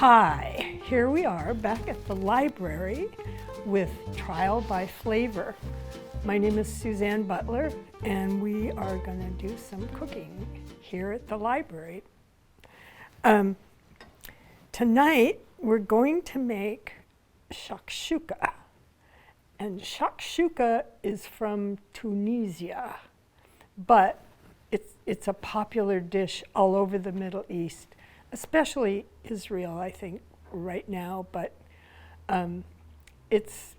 Hi, here we are back at the library with Trial by Flavor. My name is Suzanne Butler and we are going to do some cooking here at the library. Tonight we're going to make shakshuka. And shakshuka is from Tunisia, but it's a popular dish all over the Middle East, especially Israel, I think, right now. But it's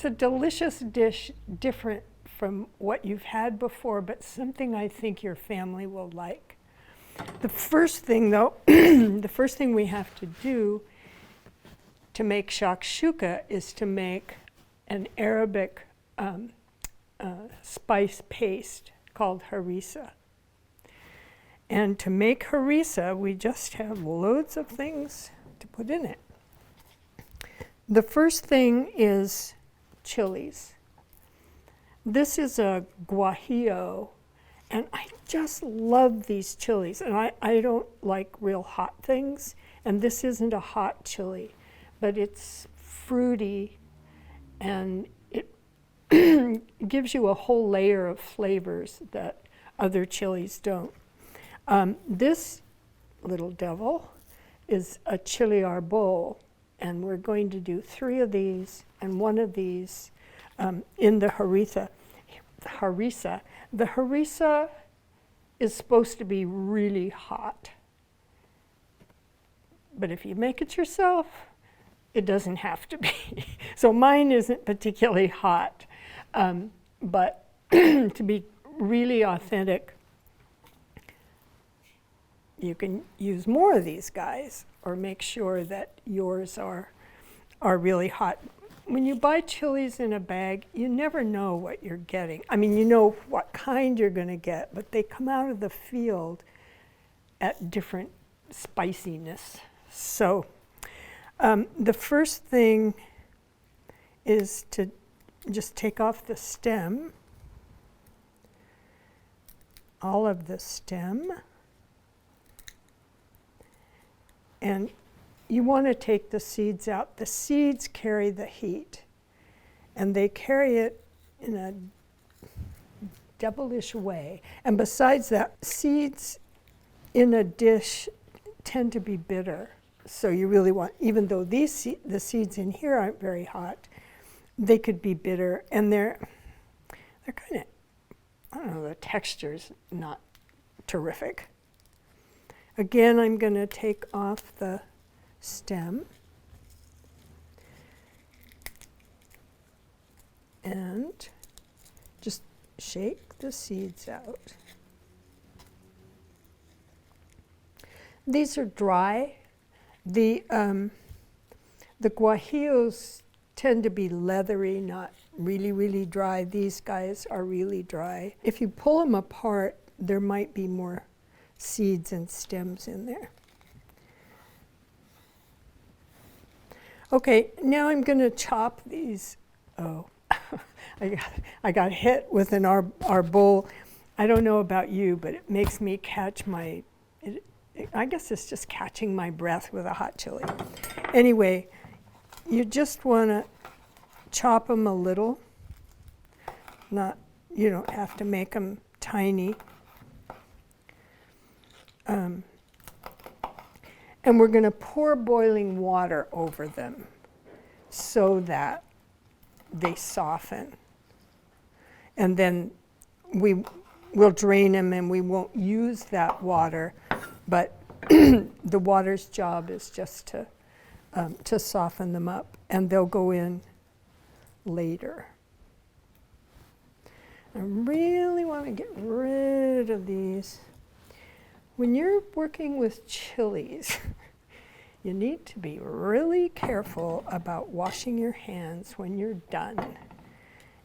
a delicious dish, different from what you've had before, but something I think your family will like. The first thing, though, the first thing we have to do to make shakshuka is to make an Arabic spice paste called harissa. And to make harissa, we just have loads of things to put in it. The first thing is chilies. This is a guajillo, and I just love these chilies. And I don't like real hot things, and this isn't a hot chili, but it's fruity, and it gives you a whole layer of flavors that other chilies don't. This little devil is a chili arbol, and we're going to do 3 of these and 1 of these in the harissa. The harissa is supposed to be really hot, but if you make it yourself, it doesn't have to be. So mine isn't particularly hot, but to be really authentic, you can use more of these guys or make sure that yours are really hot. When you buy chilies in a bag, you never know what you're getting. I mean, you know what kind you're going to get, but they come out of the field at different spiciness. So the first thing is to just take off the stem, all of the stem. And you want to take the seeds out. The seeds carry the heat, and they carry it in a devilish way. And besides that, seeds in a dish tend to be bitter. So you really want, even though the seeds in here aren't very hot, they could be bitter, and they're kind of, I don't know, the texture's not terrific. Again, I'm going to take off the stem and just shake the seeds out. These are dry. The guajillos tend to be leathery, not really, really dry. These guys are really dry. If you pull them apart, there might be more seeds and stems in there. Okay, now I'm going to chop these. Oh, I got hit with an arbol. I don't know about you, but it makes me catch I guess it's just catching my breath with a hot chili. Anyway, you just want to chop them a little. You don't have to make them tiny. And we're going to pour boiling water over them so that they soften. And then we'll drain them and we won't use that water, but the water's job is just to soften them up, and they'll go in later. I really want to get rid of these. When you're working with chilies, you need to be really careful about washing your hands when you're done.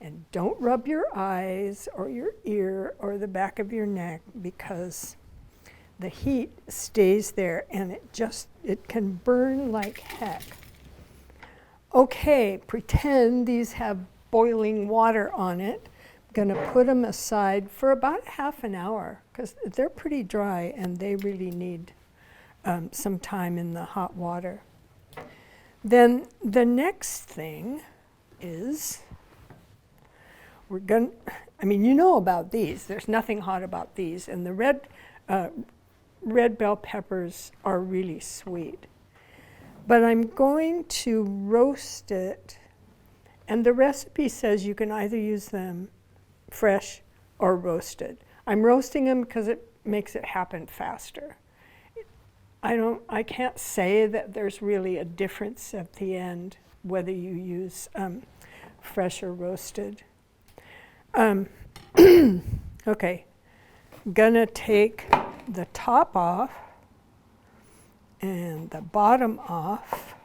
And don't rub your eyes or your ear or the back of your neck, because the heat stays there and it can burn like heck. Okay, pretend these have boiling water on it. Going to put them aside for about half an hour because they're pretty dry and they really need some time in the hot water. Then the next thing is we're going to, I mean, you know about these. There's nothing hot about these. And the red bell peppers are really sweet. But I'm going to roast it. And the recipe says you can either use them fresh or roasted. I'm roasting them because it makes it happen faster. I can't say that there's really a difference at the end whether you use fresh or roasted. Okay, gonna take the top off and the bottom off.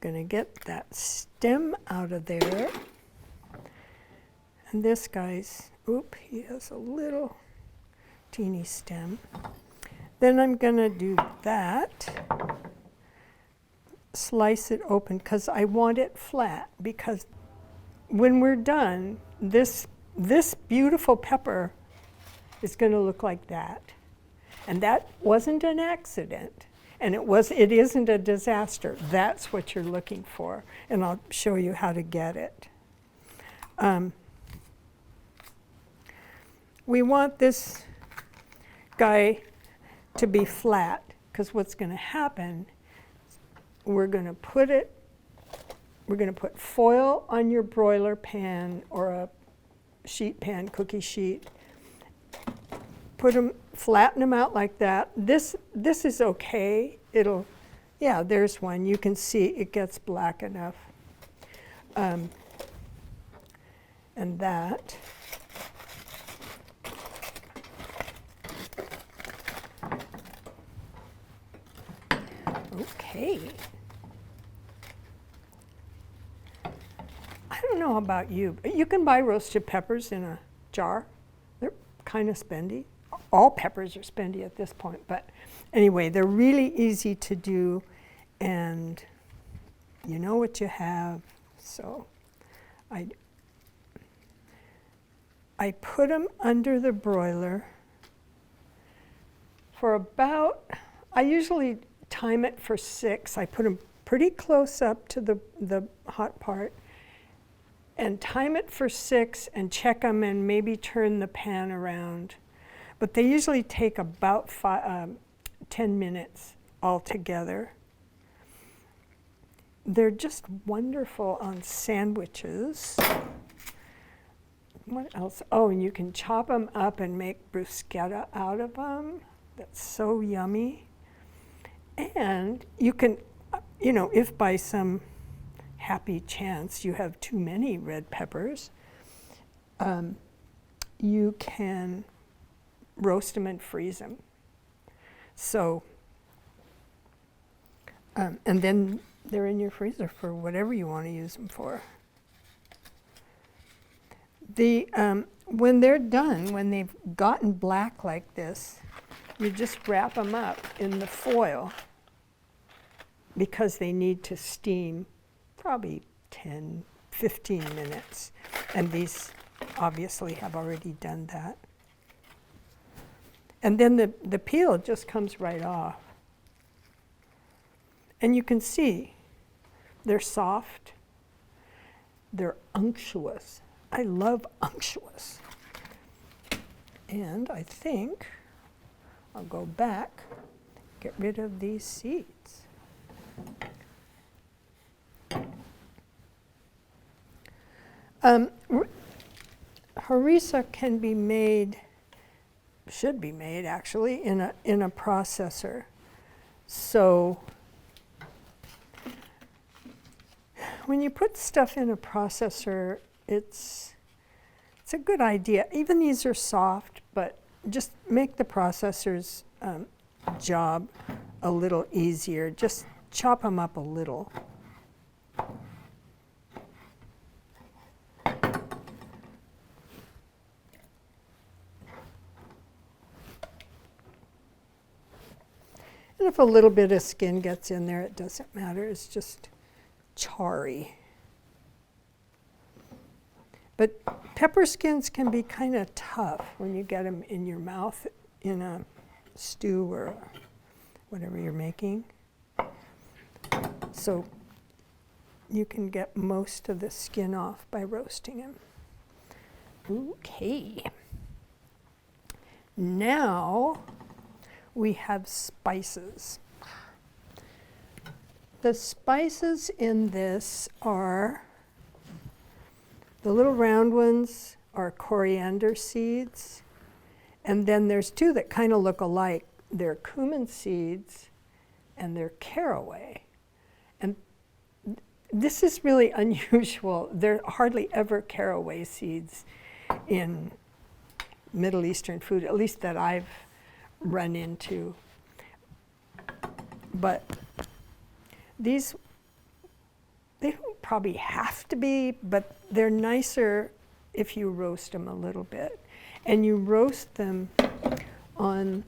Gonna get that stem out of there. And this guy's, he has a little teeny stem. Then I'm gonna do that. Slice it open because I want it flat, because when we're done, this beautiful pepper is gonna look like that. And that wasn't an accident. And it isn't a disaster. That's what you're looking for. And I'll show you how to get it. We want this guy to be flat, because what's going to happen, we're going to put foil on your broiler pan or a sheet pan, cookie sheet. Flatten them out like that. This is okay. There's one. You can see it gets black enough. And that. Okay. I don't know about you, but you can buy roasted peppers in a jar. They're kind of spendy. All peppers are spendy at this point, but anyway, they're really easy to do, and you know what you have. So I put them under the broiler for about, I usually time it for 6. I put them pretty close up to the hot part and time it for 6 and check them and maybe turn the pan around. But they usually take about 10 minutes altogether. They're just wonderful on sandwiches. What else? Oh, and you can chop them up and make bruschetta out of them. That's so yummy. And you can, if by some happy chance you have too many red peppers, you can roast them and freeze them. So, and then they're in your freezer for whatever you want to use them for. When they're done, when they've gotten black like this, you just wrap them up in the foil because they need to steam probably 10, 15 minutes. And these obviously have already done that. And then the peel just comes right off. And you can see they're soft, they're unctuous. I love unctuous. And I think I'll go back, get rid of these seeds. Harissa can be made, should be made actually, in a processor. So when you put stuff in a processor, it's a good idea. Even these are soft, but just make the processor's job a little easier. Just chop them up a little. And if a little bit of skin gets in there, it doesn't matter. It's just charry. But pepper skins can be kind of tough when you get them in your mouth in a stew or whatever you're making. So you can get most of the skin off by roasting them. Okay. Now we have spices. The spices in this are, the little round ones are coriander seeds, and then there's two that kind of look alike. They're cumin seeds and they're caraway. And this is really unusual. There are hardly ever caraway seeds in Middle Eastern food, at least that I've run into. But these, they don't probably have to be, but they're nicer if you roast them a little bit. And you roast them on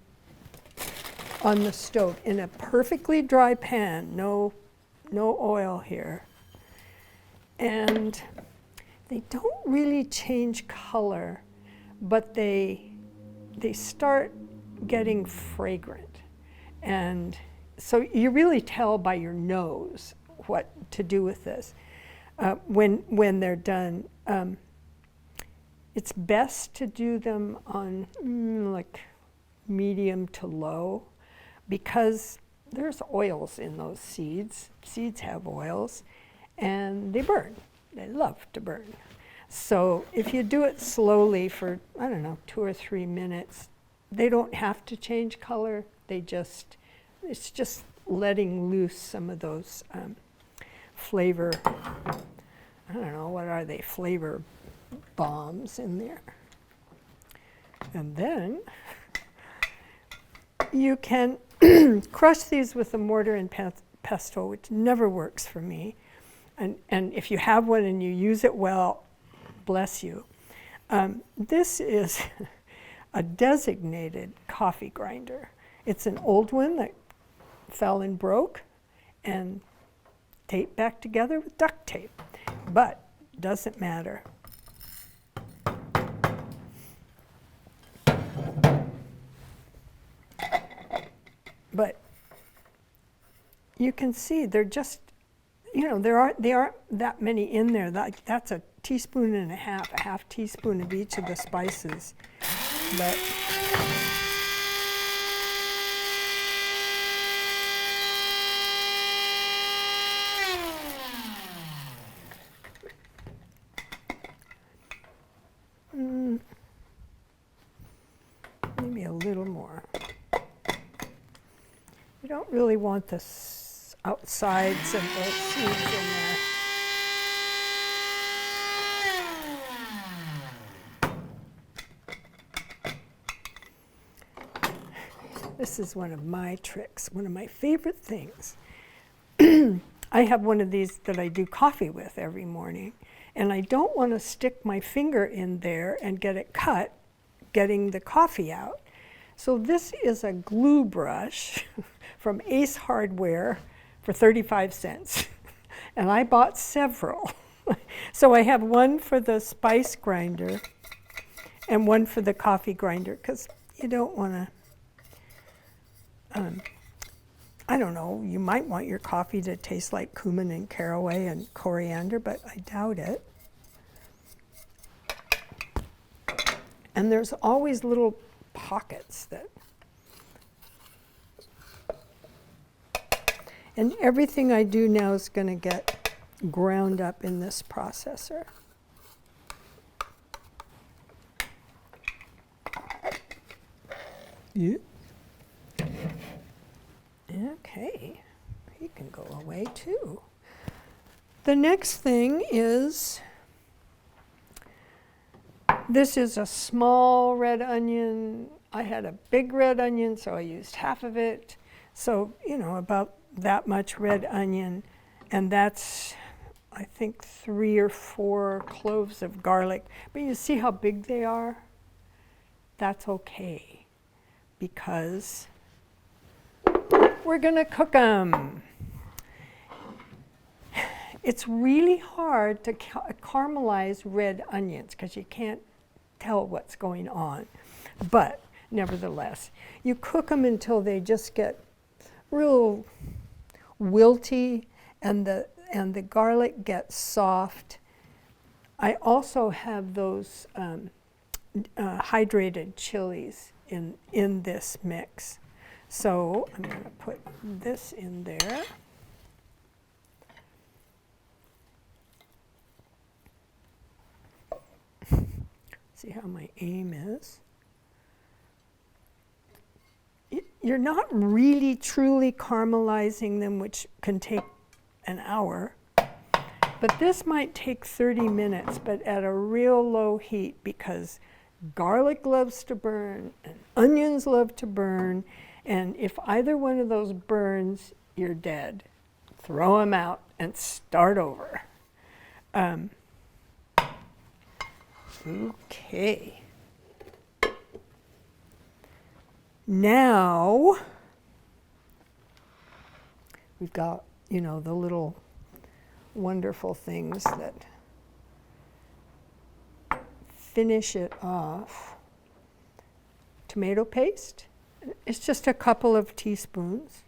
the stove in a perfectly dry pan, no oil here. And they don't really change color, but they start getting fragrant. And so you really tell by your nose what to do with this when they're done. It's best to do them on like medium to low, because there's oils in those seeds. Seeds have oils, and they burn. They love to burn. So if you do it slowly for, I don't know, 2 or 3 minutes, they don't have to change color. It's just letting loose some of those flavor, I don't know, what are they, flavor bombs in there. And then you can crush these with a mortar and pestle, which never works for me. And if you have one and you use it well, bless you. This is a designated coffee grinder. It's an old one that fell and broke and taped back together with duct tape, but doesn't matter. But you can see they're just, there aren't that many in there. That's a teaspoon and a half teaspoon of each of the spices. But maybe a little more. You don't really want the outsides of the seeds in there. This is one of my tricks, one of my favorite things. I have one of these that I do coffee with every morning, and I don't want to stick my finger in there and get it cut, getting the coffee out. So this is a glue brush from Ace Hardware for 35 cents. And I bought several. So I have one for the spice grinder and one for the coffee grinder, because you don't want to, I don't know, you might want your coffee to taste like cumin and caraway and coriander, but I doubt it. And there's always little pockets that, and everything I do now is going to get ground up in this processor. Yeah. Okay, he can go away too. The next thing is, this is a small red onion. I had a big red onion, so I used half of it. So, about that much red onion. And that's, I think, 3 or 4 cloves of garlic. But you see how big they are? That's okay, because we're going to cook them. It's really hard to caramelize red onions because you can't tell what's going on. But nevertheless. You cook them until they just get real wilty and the garlic gets soft. I also have those hydrated chilies in this mix. So I'm going to put this in there. See how my aim is. You're not really truly caramelizing them, which can take an hour. But this might take 30 minutes, but at a real low heat, because garlic loves to burn and onions love to burn. And if either one of those burns, you're dead. Throw them out and start over. Okay. Now, we've got, the little wonderful things that finish it off. Tomato paste. It's just a couple of teaspoons.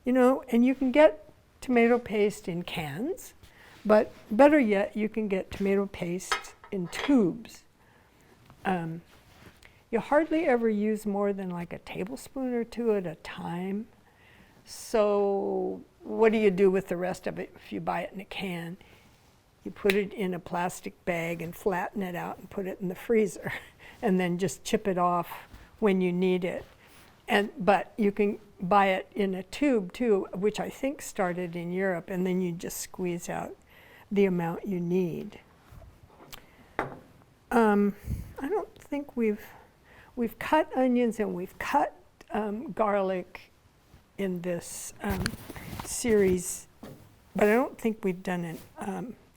And you can get tomato paste in cans, but better yet, you can get tomato paste in tubes. You hardly ever use more than like a tablespoon or two at a time. So what do you do with the rest of it if you buy it in a can? You put it in a plastic bag and flatten it out and put it in the freezer and then just chip it off when you need it. But you can buy it in a tube too, which I think started in Europe, and then you just squeeze out the amount you need. I don't think we've cut onions and we've cut garlic in this series, but I don't think we've done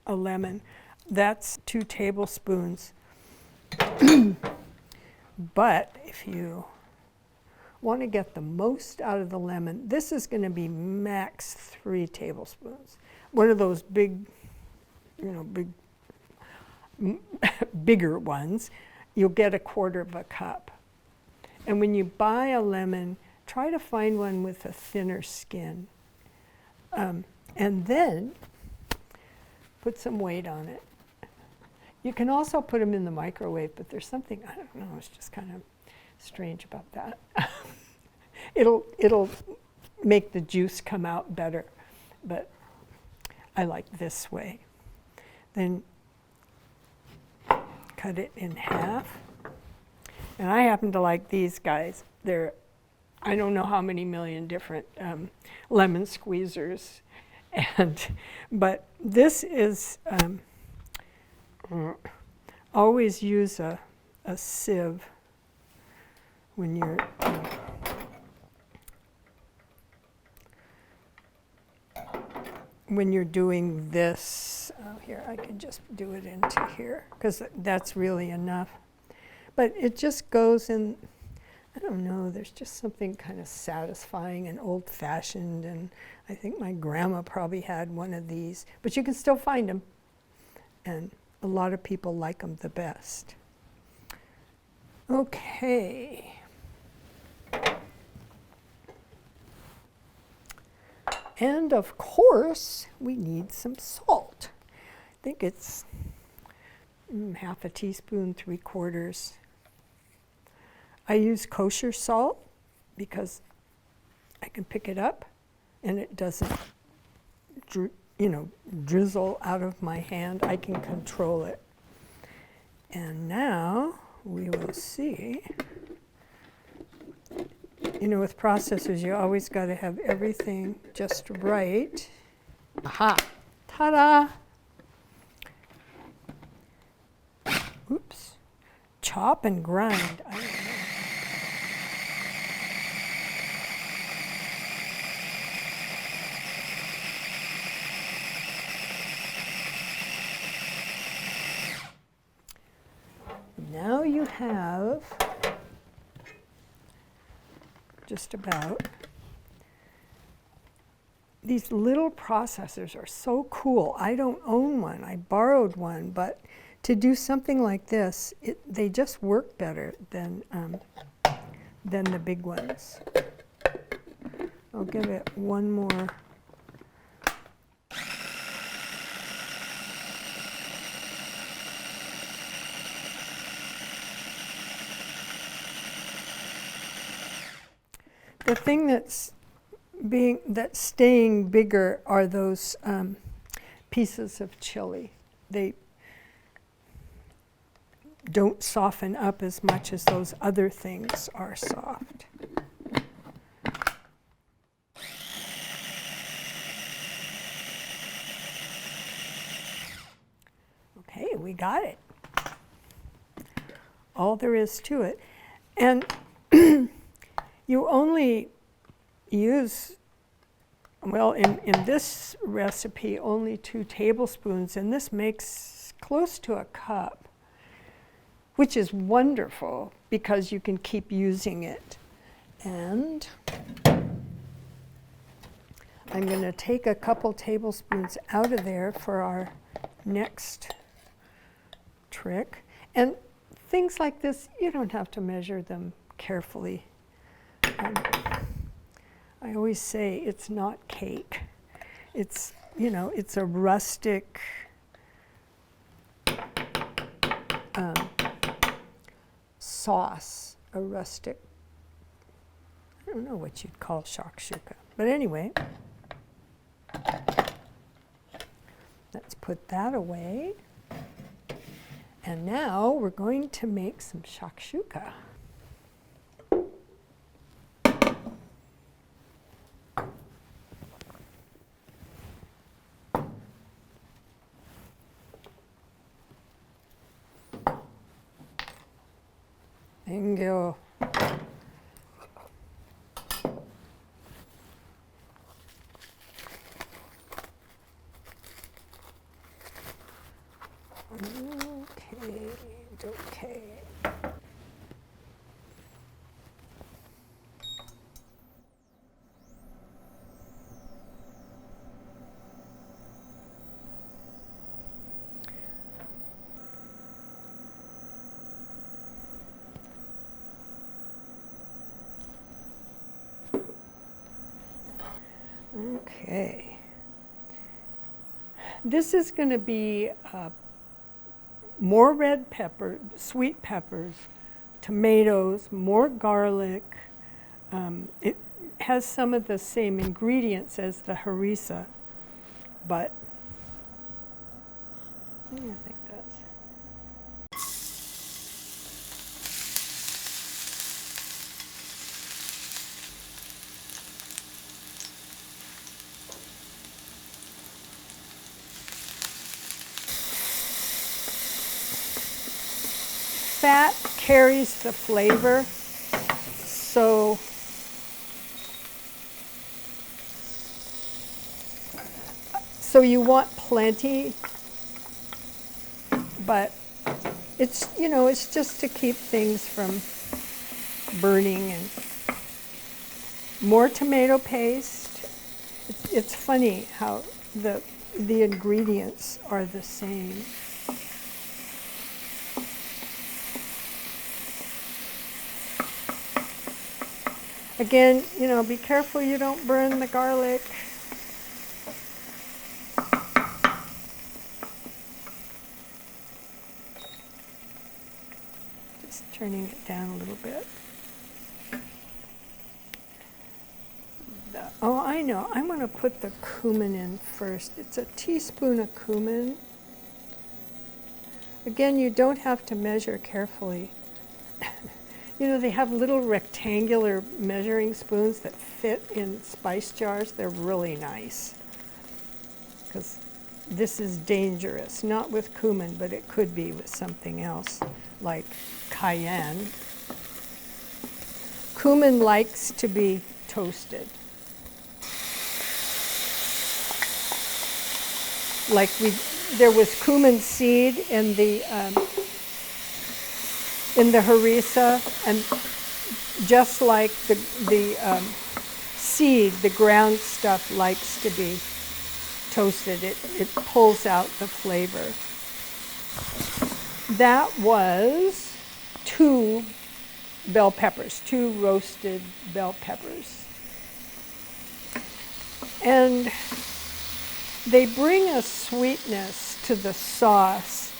a lemon. That's 2 tablespoons. But if you want to get the most out of the lemon, this is going to be max 3 tablespoons. One of those bigger ones, you'll get 1/4 cup. And when you buy a lemon, try to find one with a thinner skin. And then put some weight on it. You can also put them in the microwave, but there's something, I don't know, it's just kind of strange about that. It'll make the juice come out better, but I like this way. Then cut it in half. And I happen to like these guys. They're, I don't know how many million different lemon squeezers. But this is, always use a sieve when you're doing this. Oh, here, I can just do it into here because that's really enough. But it just goes in, I don't know, there's just something kind of satisfying and old-fashioned, and I think my grandma probably had one of these, but you can still find them, and a lot of people like them the best. Okay. And of course, we need some salt. I think it's 1/2 teaspoon, 3/4. I use kosher salt because I can pick it up and it doesn't, drizzle out of my hand. I can control it. And now we will see. With processors, you always got to have everything just right. Aha! Ta-da! Oops. Chop and grind. I don't know. Now you have just about. These little processors are so cool. I don't own one. I borrowed one, but to do something like this, they just work better than the big ones. I'll give it one more. The thing that's staying bigger are those pieces of chili. They don't soften up as much as those other things are soft. Okay, we got it. All there is to it. And you only use, well, in this recipe, only 2 tablespoons, and this makes close to a cup, which is wonderful because you can keep using it. And I'm going to take a couple tablespoons out of there for our next trick. And things like this, you don't have to measure them carefully. I always say it's not cake. It's, you know, it's a rustic sauce, a rustic, I don't know what you'd call shakshuka. But anyway, let's put that away. And now we're going to make some shakshuka. Bingo. Okay. Okay. This is going to be more red pepper, sweet peppers, tomatoes, more garlic. It has some of the same ingredients as the harissa, but I think that's. Fat carries the flavor, so you want plenty, but it's, you know, it's just to keep things from burning. And more tomato paste. It's funny how the ingredients are the same. Again, you know, be careful you don't burn the garlic. Just turning it down a little bit. Oh, I know. I'm going to put the cumin in first. It's a teaspoon of cumin. Again, you don't have to measure carefully. You know, they have little rectangular measuring spoons that fit in spice jars. They're really nice. Because this is dangerous, not with cumin, but it could be with something else, like cayenne. Cumin likes to be toasted. Like there was cumin seed in the harissa, and just like the seed, the ground stuff likes to be toasted. It pulls out the flavor. that was 2 bell peppers, 2 roasted bell peppers. And they bring a sweetness to the sauce.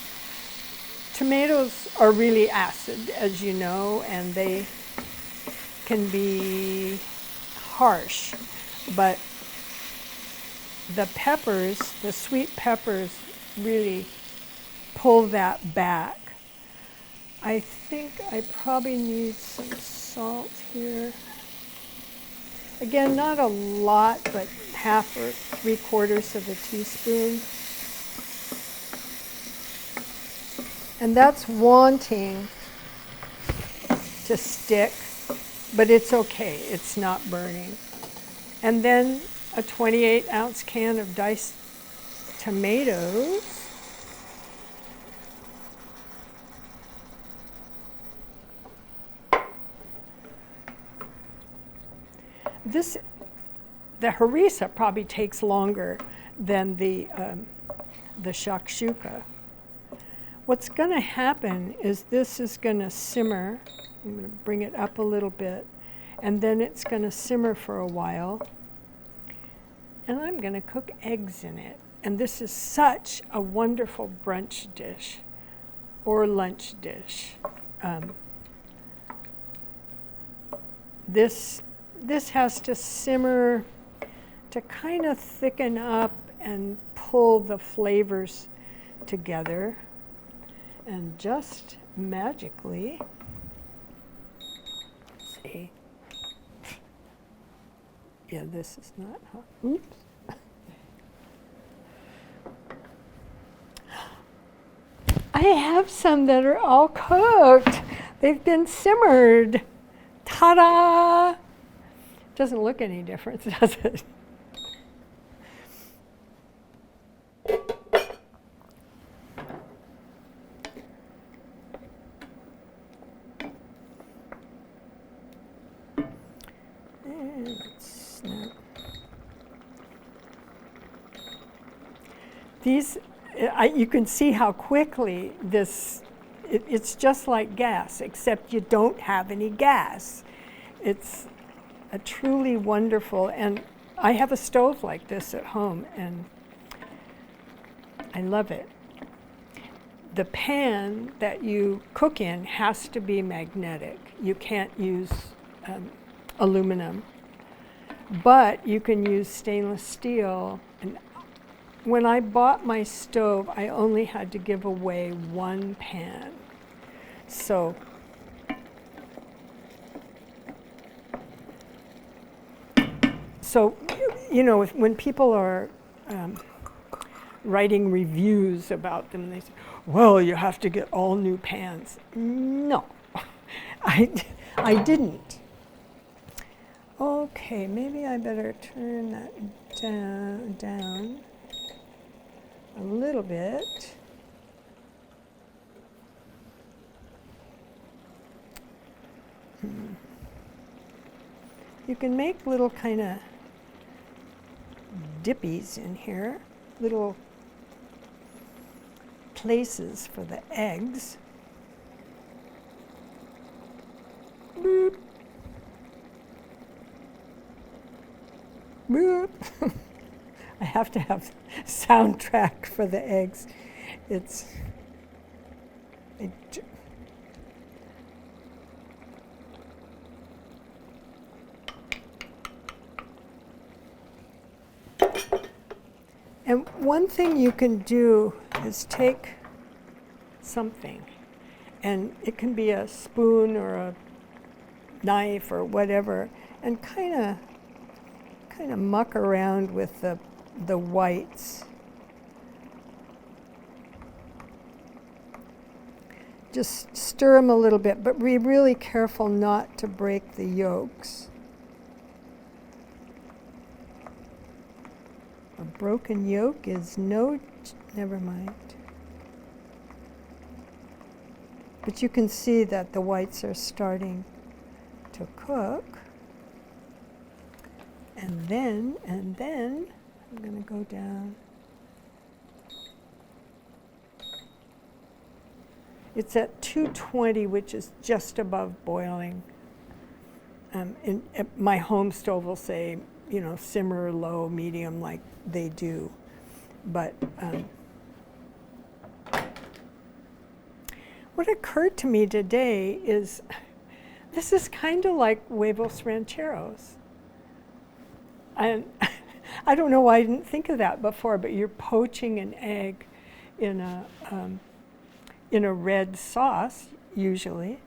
Tomatoes are really acid, as you know, and they can be harsh, but the peppers, the sweet peppers, really pull that back. I think I probably need some salt here. Again, not a lot, but 1/2 or 3/4 of a teaspoon. And that's wanting to stick, but it's okay, it's not burning. And then a 28-ounce can of diced tomatoes. The harissa probably takes longer than the shakshuka. What's going to happen is this is going to simmer. I'm going to bring it up a little bit, and then it's going to simmer for a while. And I'm going to cook eggs in it. And this is such a wonderful brunch dish or lunch dish. This has to simmer to kind of thicken up and pull the flavors together. And just magically, see, yeah, this is not hot. Oops. I have some that are all cooked. They've been simmered. Ta-da! Doesn't look any different, does it? These, you can see how quickly it's just like gas, except you don't have any gas. It's a truly wonderful, and I have a stove like this at home, and I love it. The pan that you cook in has to be magnetic. You can't use aluminum, but you can use stainless steel. And when I bought my stove, I only had to give away 1 pan. So you know, when people are writing reviews about them, they say, well, you have to get all new pans. No, I didn't. Okay, maybe I better turn that down a little bit. You can make little kind of dippies in here, little places for the eggs. Boop. Boop. I have to have soundtrack for the eggs. And one thing you can do is take something, and it can be a spoon or a knife or whatever, and kind of muck around with the whites. Just stir them a little bit, but be really careful not to break the yolks. A broken yolk is never mind. But you can see that the whites are starting to cook. And then I'm going to go down. It's at 220, which is just above boiling. My home stove will say, you know, simmer low, medium, like they do. But what occurred to me today is this is kind of like huevos rancheros. And I don't know why I didn't think of that before, but you're poaching an egg in a red sauce, usually.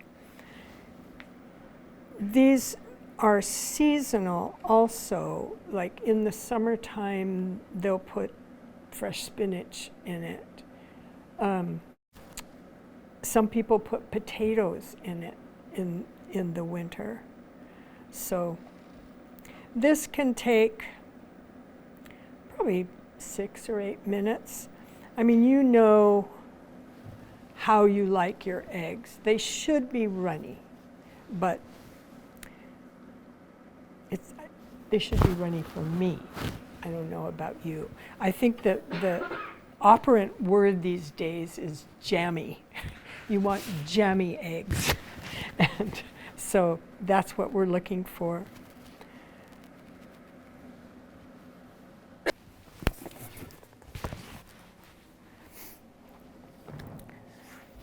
These are seasonal also. Like in the summertime, they'll put fresh spinach in it. Some people put potatoes in it in the winter. So this can take probably 6 or 8 minutes. I mean, you know how you like your eggs. They should be runny, but they should be runny for me. I don't know about you. I think that the operant word these days is jammy. You want jammy eggs. And so that's what we're looking for.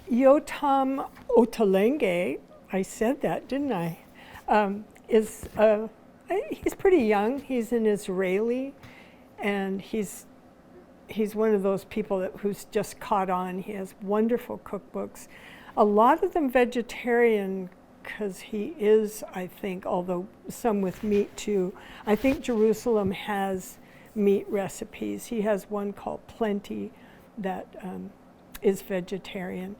Yotam Ottolenghi, I said that, didn't I? He's pretty young. He's an Israeli, and he's one of those people who's just caught on. He has wonderful cookbooks, a lot of them vegetarian, because he is, I think, although some with meat too. I think Jerusalem has meat recipes. He has one called Plenty that is vegetarian.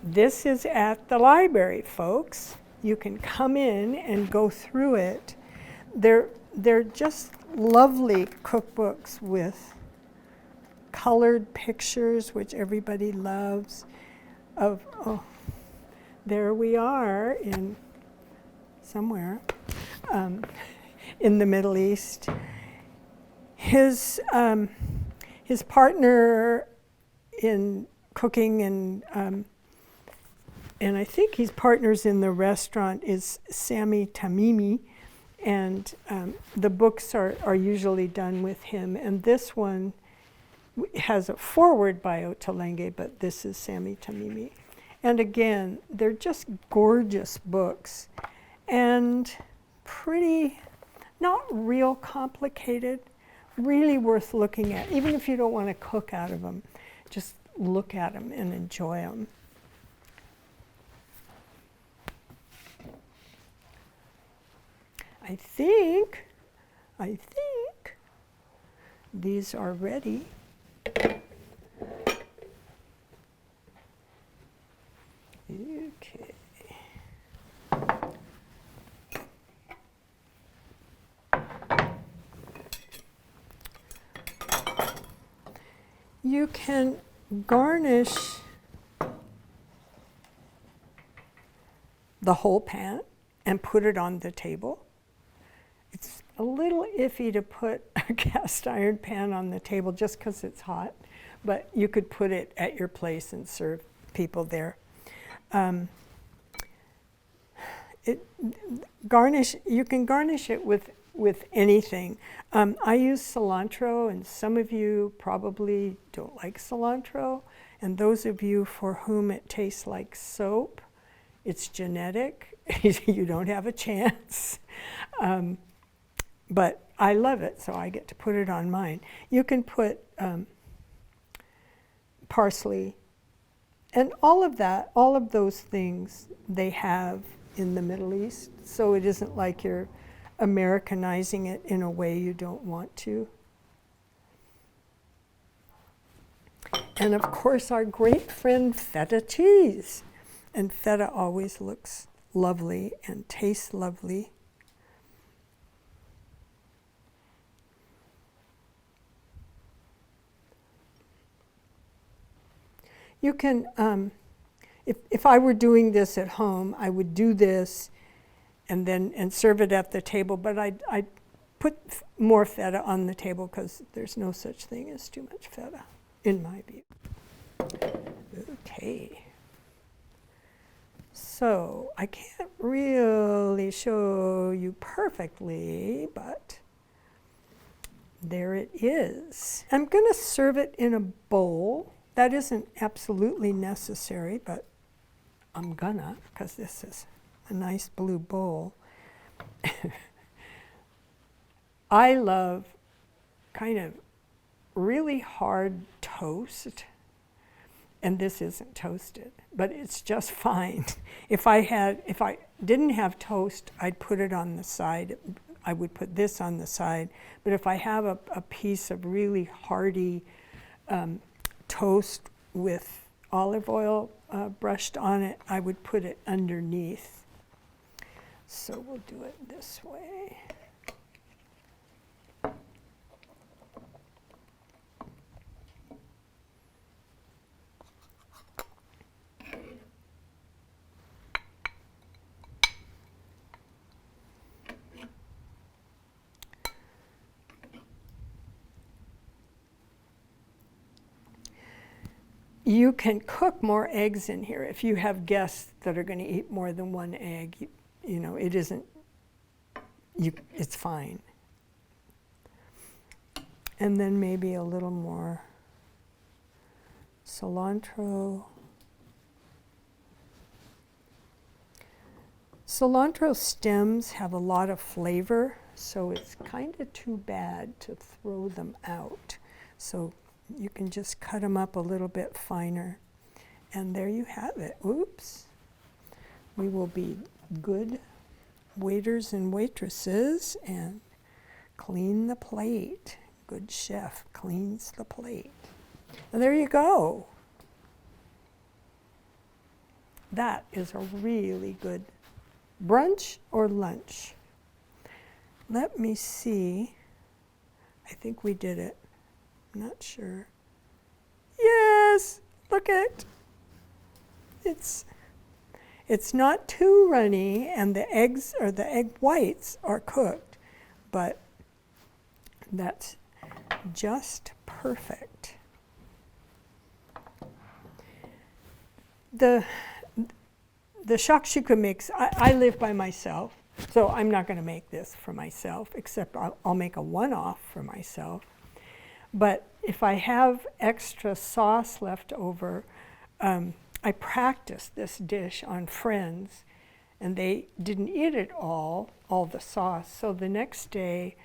This is at the library, folks. You can come in and go through it. They're just lovely cookbooks with colored pictures, which everybody loves. There we are in somewhere in the Middle East. His partner in cooking and I think he's partners in the restaurant is Sami Tamimi, and the books are usually done with him. And this one has a foreword by Ottolenghi, but this is Sami Tamimi. And again, they're just gorgeous books and pretty, not real complicated, really worth looking at. Even if you don't want to cook out of them, just look at them and enjoy them. I think these are ready. Okay. You can garnish the whole pan and put it on the table. It's a little iffy to put a cast iron pan on the table just because it's hot, but you could put it at your place and serve people there. You can garnish it with anything. I use cilantro, and some of you probably don't like cilantro, and those of you for whom it tastes like soap, it's genetic. You don't have a chance. But I love it, so I get to put it on mine. You can put parsley, and all of those things they have in the Middle East, so it isn't like you're Americanizing it in a way you don't want to. And of course, our great friend feta cheese. And feta always looks lovely and tastes lovely. You can, if I were doing this at home, I would do this and serve it at the table, but I'd put more feta on the table because there's no such thing as too much feta, in my view. Okay. So I can't really show you perfectly, but there it is. I'm going to serve it in a bowl. That isn't absolutely necessary, but I'm gonna, because this is a nice blue bowl. I love kind of really hard toast, and this isn't toasted, but it's just fine. If I didn't have toast, I'd put it on the side. I would put this on the side, but if I have a piece of really hearty toast with olive oil brushed on it, I would put it underneath. So we'll do it this way. You can cook more eggs in here if you have guests that are going to eat more than one egg. You know, it isn't, it's fine. And then maybe a little more cilantro. Cilantro stems have a lot of flavor, so it's kind of too bad to throw them out. So you can just cut them up a little bit finer. And there you have it. Oops. We will be good waiters and waitresses and clean the plate. Good chef cleans the plate. And there you go. That is a really good brunch or lunch. Let me see. I think we did it. I'm not sure. Yes, look at it's not too runny, and the eggs or the egg whites are cooked, but that's just perfect. The shakshuka mix, I live by myself, so I'm not going to make this for myself, except I'll make a one-off for myself. But if I have extra sauce left over, I practiced this dish on friends, and they didn't eat it all the sauce. So the next day,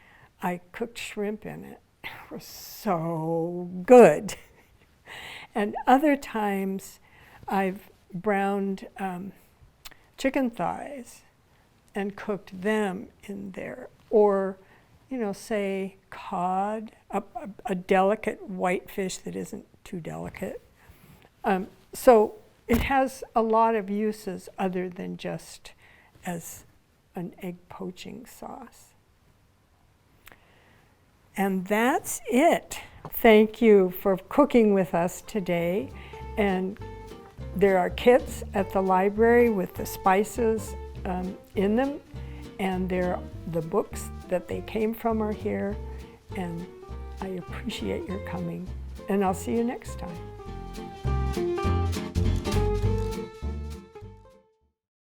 I cooked shrimp in it. It was so good. And other times, I've browned chicken thighs and cooked them in there. Or, you know, say cod, a delicate white fish that isn't too delicate. So it has a lot of uses other than just as an egg poaching sauce. And that's it. Thank you for cooking with us today. And there are kits at the library with the spices in them. And the books that they came from are here. And I appreciate your coming. And I'll see you next time.